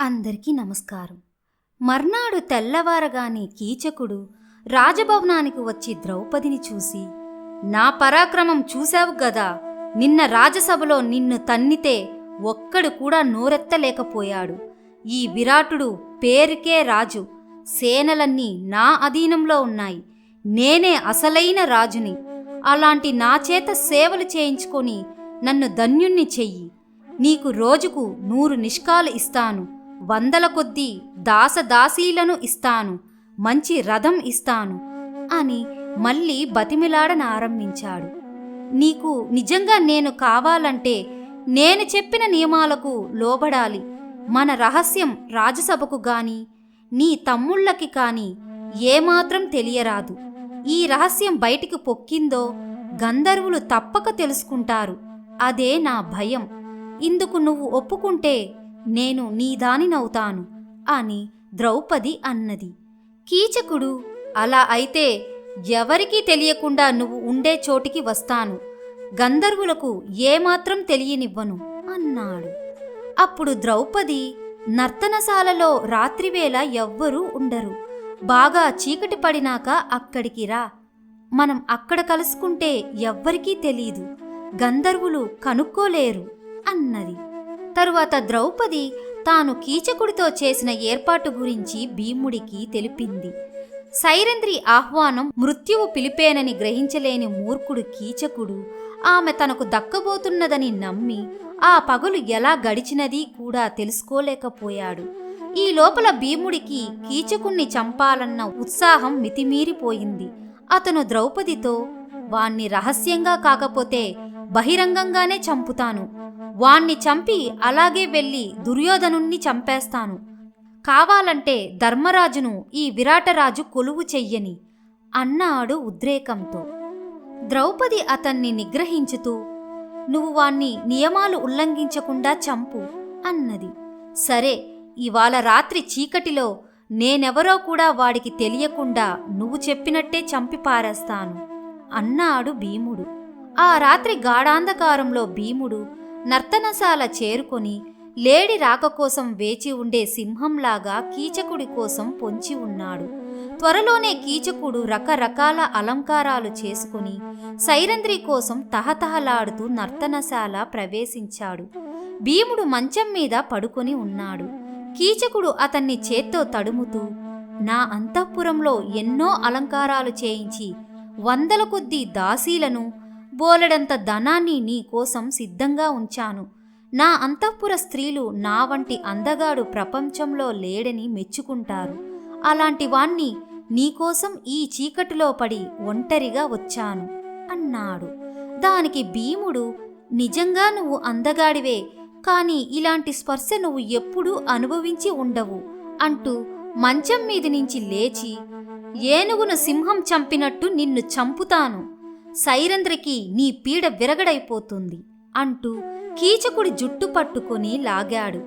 అందరికీ నమస్కారం. మర్నాడు తెల్లవారగానే కీచకుడు రాజభవనానికి వచ్చి ద్రౌపదిని చూసి, నా పరాక్రమం చూశావు గదా, నిన్న రాజసభలో నిన్ను తన్నితే ఒక్కడు కూడా నోరెత్తలేకపోయాడు. ఈ విరాటుడు పేరుకే రాజు, సేనలన్నీ నా అధీనంలో ఉన్నాయి. నేనే అసలైన రాజుని. అలాంటి నా చేత సేవలు చేయించుకొని నన్ను ధన్యుణ్ణి చెయ్యి. నీకు రోజుకు 100 నిష్కాలు ఇస్తాను, 100 కొద్దీ దాసదాసీలను ఇస్తాను, మంచి రథం ఇస్తాను అని మళ్ళీ బతిమిలాడనారంభించాడు. నీకు నిజంగా నేను కావాలంటే నేను చెప్పిన నియమాలకు లోబడాలి. మన రహస్యం రాజసభకు గాని నీ తమ్ముళ్ళకి కాని ఏమాత్రం తెలియరాదు. ఈ రహస్యం బయటికి పొక్కిందో గంధర్వులు తప్పక తెలుసుకుంటారు. అదే నా భయం. ఇందుకు నువ్వు ఒప్పుకుంటే నేను నీదానినవుతాను అని ద్రౌపది అన్నది. కీచకుడు, అలా అయితే ఎవరికీ తెలియకుండా నువ్వు ఉండే చోటికి వస్తాను, గంధర్వులకు ఏమాత్రం తెలియనివ్వను అన్నాడు. అప్పుడు ద్రౌపది, నర్తనశాలలో రాత్రివేళ ఎవ్వరూ ఉండరు. బాగా చీకటి పడినాక అక్కడికి రా. మనం అక్కడ కలుసుకుంటే ఎవ్వరికీ తెలీదు, గంధర్వులు కనుక్కోలేరు అన్నది. తరువాత ద్రౌపది తాను కీచకుడితో చేసిన ఏర్పాటు గురించి భీముడికి తెలిపింది. సైరంధ్రి ఆహ్వానం మృత్యువు పిలిపేనని గ్రహించలేని మూర్ఖుడు కీచకుడు ఆమె తనకు దక్కబోతున్నదని నమ్మి ఆ పగలు ఎలా గడిచినది కూడా తెలుసుకోలేకపోయాడు. ఈ లోపల భీముడికి కీచకుణ్ణి చంపాలన్న ఉత్సాహం మితిమీరిపోయింది. అతను ద్రౌపదితో, వాణ్ణి రహస్యంగా కాకపోతే బహిరంగంగానే చంపుతాను. వాణ్ణి చంపి అలాగే వెళ్ళి దుర్యోధనుణ్ణి చంపేస్తాను. కావాలంటే ధర్మరాజును ఈ విరాటరాజు కొలువు చెయ్యని అన్నాడు ఉద్రేకంతో. ద్రౌపది అతన్ని నిగ్రహించుతూ, నువ్వు వాణ్ణి నియమాలు ఉల్లంఘించకుండా చంపు అన్నది. సరే, ఇవాళ రాత్రి చీకటిలో నేనెవరో కూడా వాడికి తెలియకుండా నువ్వు చెప్పినట్టే చంపి పారేస్తాను అన్నాడు భీముడు. ఆ రాత్రి గాఢాంధకారంలో భీముడు నర్తనశాల చేరుకొని లేడి రాక కోసం వేచి ఉండే సింహంలాగా కీచకుడి కోసం పొంచి ఉన్నాడు. త్వరలోనే కీచకుడు రకరకాల అలంకారాలు చేసుకుని సైరంధ్రి కోసం తహతహలాడుతూ నర్తనశాల ప్రవేశించాడు. భీముడు మంచం మీద పడుకొని ఉన్నాడు. కీచకుడు అతన్ని చేత్తో తడుముతూ, నా అంతఃపురంలో ఎన్నో అలంకారాలు చేయించి 100 కొద్దీ దాసీలను, బోలెడంత ధనాన్ని నీ కోసం సిద్ధంగా ఉంచాను. నా అంతఃపుర స్త్రీలు నా వంటి అందగాడు ప్రపంచంలో లేడని మెచ్చుకుంటారు. అలాంటి వాణ్ణి నీకోసం ఈ చీకటిలో పడి ఒంటరిగా వచ్చాను అన్నాడు. దానికి భీముడు, నిజంగా నువ్వు అందగాడివే, కాని ఇలాంటి స్పర్శ నువ్వు ఎప్పుడూ అనుభవించి ఉండవు అంటూ మంచం మీది నుంచి లేచి, ఏనుగును సింహం చంపినట్టు నిన్ను చంపుతాను, సైరంధ్రికి నీ పీడ విరగడైపోతుంది అంటూ కీచకుడి జుట్టు పట్టుకొని లాగాడు.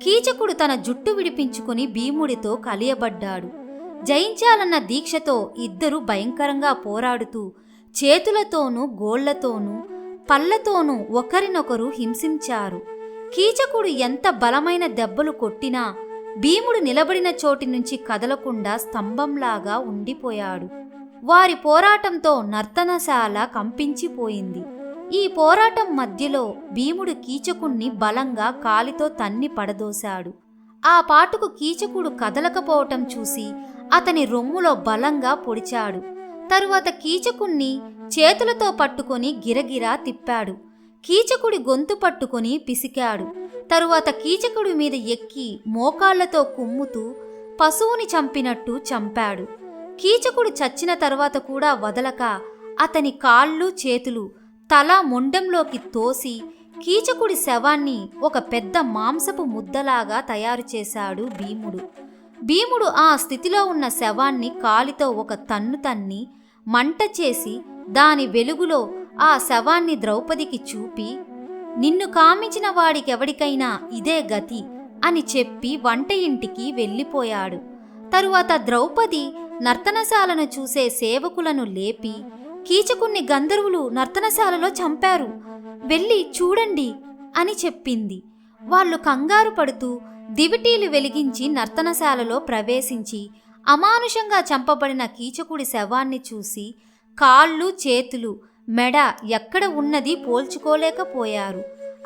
కీచకుడు తన జుట్టు విడిపించుకొని భీముడితో కలియబడ్డాడు. జయించాలన్న దీక్షతో ఇద్దరు భయంకరంగా పోరాడుతూ చేతులతోనూ గోళ్లతోనూ పళ్లతోనూ ఒకరినొకరు హింసించారు. కీచకుడు ఎంత బలమైన దెబ్బలు కొట్టినా భీముడు నిలబడిన చోటి నుంచి కదలకుండా స్తంభంలాగా ఉండిపోయాడు. వారి పోరాటంతో నర్తనశాల కంపించిపోయింది. ఈ పోరాటం మధ్యలో భీముడు కీచకుణ్ణి బలంగా కాలితో తన్ని పడదోశాడు. ఆ పాటుకు కీచకుడు కదలకపోవటం చూసి అతని రొమ్ములో బలంగా పొడిచాడు. తరువాత కీచకుణ్ణి చేతులతో పట్టుకొని గిరగిరా తిప్పాడు. కీచకుడి గొంతు పట్టుకొని పిసికాడు. తరువాత కీచకుడి మీద ఎక్కి మోకాళ్లతో కుమ్ముతూ పశువుని చంపినట్టు చంపాడు. కీచకుడు చచ్చిన తర్వాత కూడా వదలక అతని కాళ్ళు చేతులు తల మొండెంలోకి తోసి కీచకుడి శవాన్ని ఒక పెద్ద మాంసపు ముద్దలాగా తయారు చేశాడు భీముడు. భీముడు ఆ స్థితిలో ఉన్న శవాన్ని కాలితో ఒక తన్ను తన్ని మంట చేసి దాని వెలుగులో ఆ శవాన్ని ద్రౌపదికి చూపి, నిన్ను కామించిన వాడికెవడికైనా ఇదే గతి అని చెప్పి వంట ఇంటికి వెళ్ళిపోయాడు. తరువాత ద్రౌపది నర్తనశాలను చూసే సేవకులను లేపి, కీచకుణ్ణి గంధర్వులు నర్తనశాలలో చంపారు, వెళ్ళి చూడండి అని చెప్పింది. వాళ్ళు కంగారు పడుతూ దివిటీలు వెలిగించి నర్తనశాలలో ప్రవేశించి అమానుషంగా చంపబడిన కీచకుడి శవాన్ని చూసి కాళ్ళు చేతులు మెడ ఎక్కడ ఉన్నది పోల్చుకోలేకపోయారు.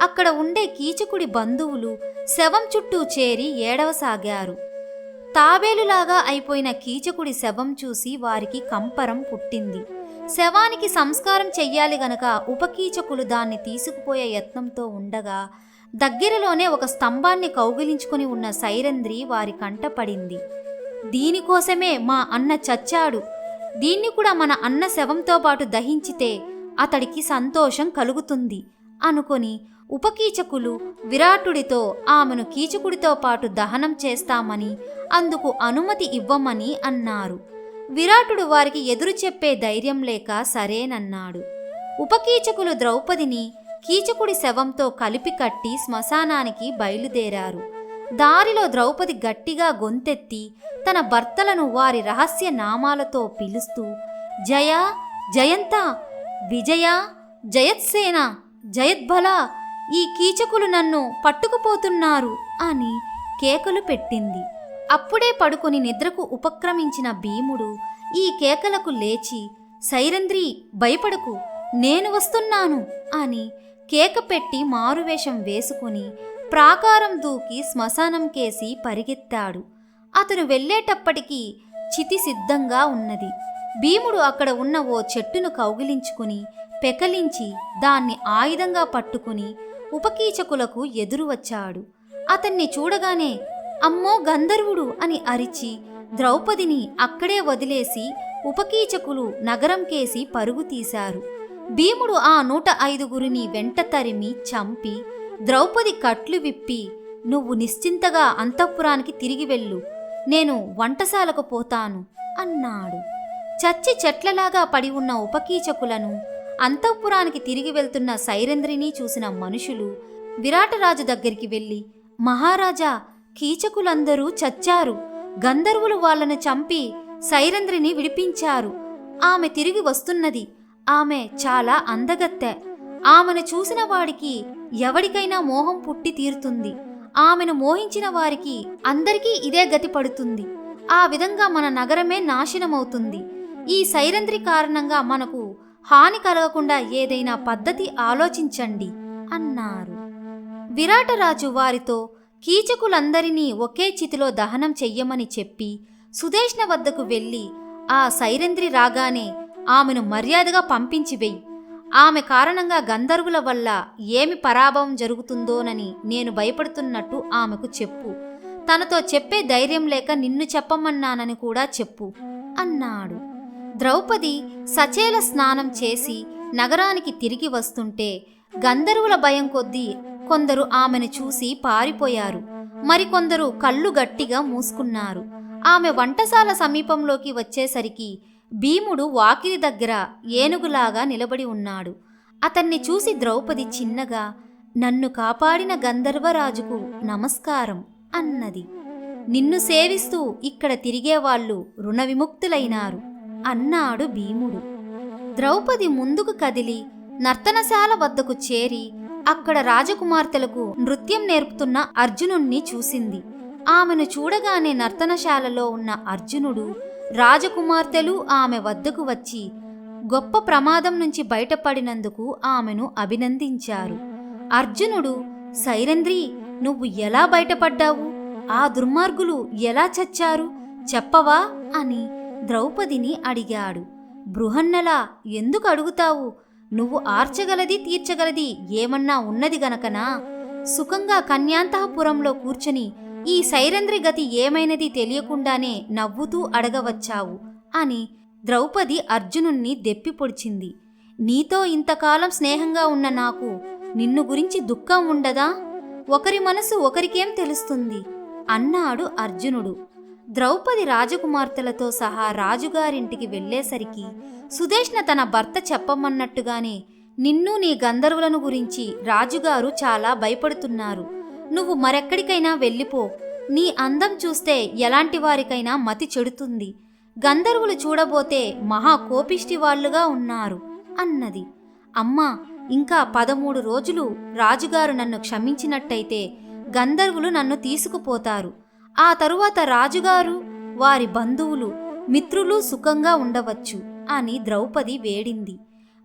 అక్కడ ఉండే కీచకుడి బంధువులు శవం చుట్టూ చేరి ఏడవసాగారు. తాబేలులాగా అయిపోయిన కీచకుడి శవం చూసి వారికి కంపరం పుట్టింది. శవానికి సంస్కారం చెయ్యాలి గనక ఉపకీచకులు దాన్ని తీసుకుపోయే యత్నంతో ఉండగా దగ్గరలోనే ఒక స్తంభాన్ని కౌగిలించుకుని ఉన్న సైరంధ్రి వారి కంటపడింది. దీనికోసమే మా అన్న చచ్చాడు, దీన్ని కూడా మన అన్న శవంతో పాటు దహించితే అతడికి సంతోషం కలుగుతుంది అనుకొని ఉపకీచకులు విరాటుడితో ఆమెను కీచకుడితో పాటు దహనం చేస్తామని, అందుకు అనుమతి ఇవ్వమని అన్నారు. విరాటుడు వారికి ఎదురు చెప్పే ధైర్యం లేక సరేనన్నాడు. ఉపకీచకులు ద్రౌపదిని కీచకుడి శవంతో కలిపి కట్టి శ్మశానానికి బయలుదేరారు. దారిలో ద్రౌపది గట్టిగా గొంతెత్తి తన భర్తలను వారి రహస్య నామాలతో పిలుస్తూ జయ, జయంత, విజయ, జయత్సేన, జయద్బల, ఈ కీచకులు నన్ను పట్టుకుపోతున్నారు అని కేకలు పెట్టింది. అప్పుడే పడుకుని నిద్రకు ఉపక్రమించిన భీముడు ఈ కేకలకు లేచి సైరంధ్రి భయపడకు, నేను వస్తున్నాను అని కేక పెట్టి మారువేషం వేసుకుని ప్రాకారం దూకి శ్మశానం కేసి పరిగెత్తాడు. అతను వెళ్ళేటప్పటికీ చితి సిద్ధంగా ఉన్నది. భీముడు అక్కడ ఉన్న ఓ చెట్టును కౌగిలించుకుని పెకలించి దాన్ని ఆయుధంగా పట్టుకుని ఉపకీచకులకు ఎదురు వచ్చాడు. అతన్ని చూడగానే అమ్మో గంధర్వుడు అని అరిచి ద్రౌపదిని అక్కడే వదిలేసి ఉపకీచకులు నగరం కేసి పరుగు తీశారు. భీముడు ఆ 105 వెంట తరిమి చంపి ద్రౌపది కట్లు విప్పి నువ్వు నిశ్చింతగా అంతఃపురానికి తిరిగి వెళ్ళు, నేను వంటశాలకు పోతాను అన్నాడు. చచ్చి చెట్లలాగా పడి ఉన్న ఉపకీచకులను అంతఃపురానికి తిరిగి వెళ్తున్న సైరంధ్రిని చూసిన మనుషులు విరాటరాజు దగ్గరికి వెళ్ళి మహారాజా, కీచకులందరూ చచ్చారు, గంధర్వులు వాళ్లను చంపి సైరంధ్రిని విడిపించారు, ఆమె తిరిగి వస్తున్నది, ఆమె చాలా అందగత్తె, ఆమెను చూసిన వాడికి ఎవడికైనా మోహం పుట్టి తీరుతుంది, ఆమెను మోహించిన వారికి అందరికీ ఇదే గతి పడుతుంది, ఆ విధంగా మన నగరమే నాశనమవుతుంది, ఈ సైరంధ్రి కారణంగా మనకు హాని కలగకుండా ఏదైనా పద్ధతి ఆలోచించండి అన్నారు. విరాటరాజు వారితో కీచకులందరినీ ఒకే చితిలో దహనం చెయ్యమని చెప్పి సుదేష్ణ వద్దకు వెళ్ళి ఆ సైరంధ్రి రాగానే ఆమెను మర్యాదగా పంపించి వెయ్యి, ఆమె కారణంగా గంధర్వుల వల్ల ఏమి పరాభవం జరుగుతుందోనని నేను భయపడుతున్నట్టు ఆమెకు చెప్పు, తనతో చెప్పే ధైర్యం లేక నిన్ను చెప్పమన్నానని కూడా చెప్పు అన్నాడు. ద్రౌపది సచేల స్నానం చేసి నగరానికి తిరిగి వస్తుంటే గంధర్వుల భయం కొద్దీ కొందరు ఆమెను చూసి పారిపోయారు, మరికొందరు కళ్ళు గట్టిగా మూసుకున్నారు. ఆమె వంటశాల సమీపంలోకి వచ్చేసరికి భీముడు వాకిలి దగ్గర ఏనుగులాగా నిలబడి ఉన్నాడు. అతన్ని చూసి ద్రౌపది చిన్నగా నన్ను కాపాడిన గంధర్వరాజుకు నమస్కారం అన్నది. నిన్ను సేవిస్తూ ఇక్కడ తిరిగేవాళ్లు రుణ విముక్తులైనారు అన్నాడు భీముడు. ద్రౌపది ముందుకు కదిలి నర్తనశాల వద్దకు చేరి అక్కడ రాజకుమార్తెలకు నృత్యం నేర్పుతున్న అర్జునుణ్ణి చూసింది. ఆమెను చూడగానే నర్తనశాలలో ఉన్న అర్జునుడు, రాజకుమార్తెలు ఆమె వద్దకు వచ్చి గొప్ప ప్రమాదం నుంచి బయటపడినందుకు ఆమెను అభినందించారు. అర్జునుడు, సైరంధ్రి, నువ్వు ఎలా బయటపడ్డావు, ఆ దుర్మార్గులు ఎలా చచ్చారు చెప్పవా అని ద్రౌపదిని అడిగాడు. బృహన్నలా ఎందుకు అడుగుతావు, నువ్వు ఆర్చగలది తీర్చగలది ఏమన్నా ఉన్నది గనకనా సుఖంగా కన్యాంతఃపురంలో కూర్చొని ఈ సైరంధ్రి గతి ఏమైనది తెలియకుండానే నవ్వుతూ అడగవచ్చావు అని ద్రౌపది అర్జునుణ్ణి దెప్పి పొడిచింది. నీతో ఇంతకాలం స్నేహంగా ఉన్న నాకు నిన్ను గురించి దుఃఖం ఉండదా, ఒకరి మనసు ఒకరికేం తెలుస్తుంది అన్నాడు అర్జునుడు. ద్రౌపది రాజకుమార్తెలతో సహా రాజుగారింటికి వెళ్లేసరికి సుదేష్ణ తన భర్త చెప్పమన్నట్టుగానే నిన్ను నీ గంధర్వులను గురించి రాజుగారు చాలా భయపడుతున్నారు, నువ్వు మరెక్కడికైనా వెళ్ళిపో, నీ అందం చూస్తే ఎలాంటి వారికైనా మతి చెడుతుంది, గంధర్వులు చూడబోతే మహా కోపిష్టి వాళ్ళుగా ఉన్నారు అన్నది. అమ్మా, ఇంకా 13 రోజులు రాజుగారు నన్ను క్షమించినట్టయితే గంధర్వులు నన్ను తీసుకుపోతారు. ఆ తరువాత రాజుగారు, వారి బంధువులు, మిత్రులు సుఖంగా ఉండవచ్చు అని ద్రౌపది వేడింది.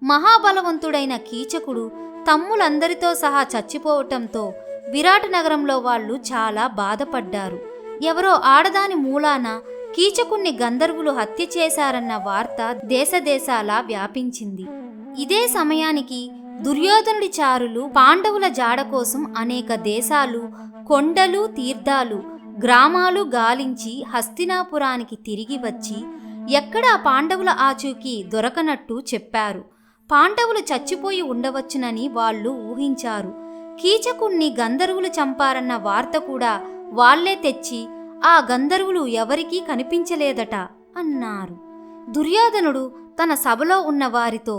మహాబలవంతుడైన కీచకుడు తమ్ములందరితో సహా చచ్చిపోవటంతో విరాట నగరంలో వాళ్ళు చాలా బాధపడ్డారు. ఎవరో ఆడదాని మూలాన కీచకుణ్ణి గంధర్వులు హత్య చేశారన్న వార్త దేశదేశాలా వ్యాపించింది. ఇదే సమయానికి దుర్యోధనుడి చారులు పాండవుల జాడ కోసం అనేక దేశాలు, కొండలు, తీర్థాలు, గ్రామాలు గాలించి హస్తినాపురానికి తిరిగి వచ్చి ఎక్కడా పాండవుల ఆచూకీ దొరకనట్టు చెప్పారు. పాండవులు చచ్చిపోయి ఉండవచ్చునని వాళ్ళు ఊహించారు. కీచకుణ్ణి గంధర్వులు చంపారన్న వార్త కూడా వాళ్లే తెచ్చి ఆ గంధర్వులు ఎవరికీ కనిపించలేదట అన్నారు. దుర్యోధనుడు తన సభలో ఉన్న వారితో,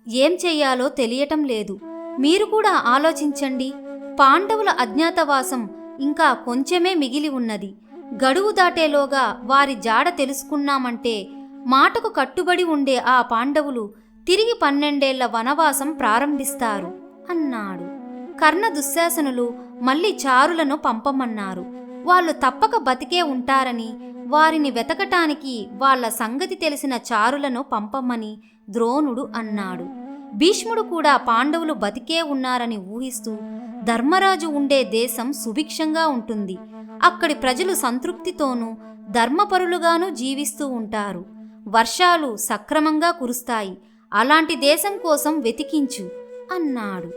ఏం చెయ్యాలో తెలియటం లేదు, మీరు కూడా ఆలోచించండి. పాండవుల అజ్ఞాతవాసం ఇంకా కొంచెమే మిగిలి ఉన్నది. గడువు దాటేలోగా వారి జాడ తెలుసుకున్నామంటే మాటకు కట్టుబడి ఉండే ఆ పాండవులు తిరిగి 12 ఏళ్ల వనవాసం ప్రారంభిస్తారు అన్నాడు. కర్ణ దుశ్శాసనులు మళ్ళీ చారులను పంపమన్నారు. వాళ్ళు తప్పక బతికే ఉంటారని, వారిని వెతకటానికి వాళ్ల సంగతి తెలిసిన చారులను పంపమని ద్రోణుడు అన్నాడు. భీష్ముడు కూడా పాండవులు బతికే ఉన్నారని ఊహిస్తూ, ధర్మరాజు ఉండే దేశం సుభిక్షంగా ఉంటుంది, అక్కడి ప్రజలు సంతృప్తితోనూ ధర్మపరులుగానూ జీవిస్తూ ఉంటారు, వర్షాలు సక్రమంగా కురుస్తాయి, అలాంటి దేశం కోసం వెతికించు అన్నాడు.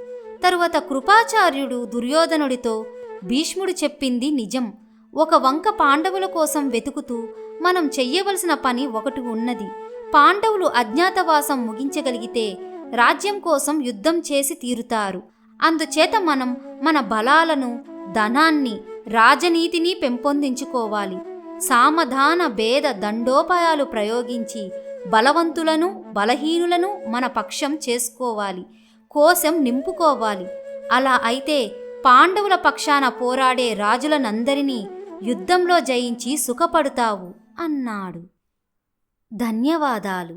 తరువాత కృపాచార్యుడు దుర్యోధనుడితో, భీష్ముడు చెప్పింది నిజం. ఒక వంక పాండవుల కోసం వెతుకుతూ మనం చెయ్యవలసిన పని ఒకటి ఉన్నది. పాండవులు అజ్ఞాతవాసం ముగించగలిగితే రాజ్యం కోసం యుద్ధం చేసి తీరుతారు. అందుచేత మనం మన బలాలను, ధనాన్ని, రాజనీతిని పెంపొందించుకోవాలి. సామధాన భేద దండోపాయాలు ప్రయోగించి బలవంతులను, బలహీనులను మన పక్షం చేసుకోవాలి, కోశం నింపుకోవాలి. అలా అయితే పాండవుల పక్షాన పోరాడే రాజులనందరినీ యుద్ధంలో జయించి సుఖపడుతావు అన్నాడు. ధన్యవాదాలు.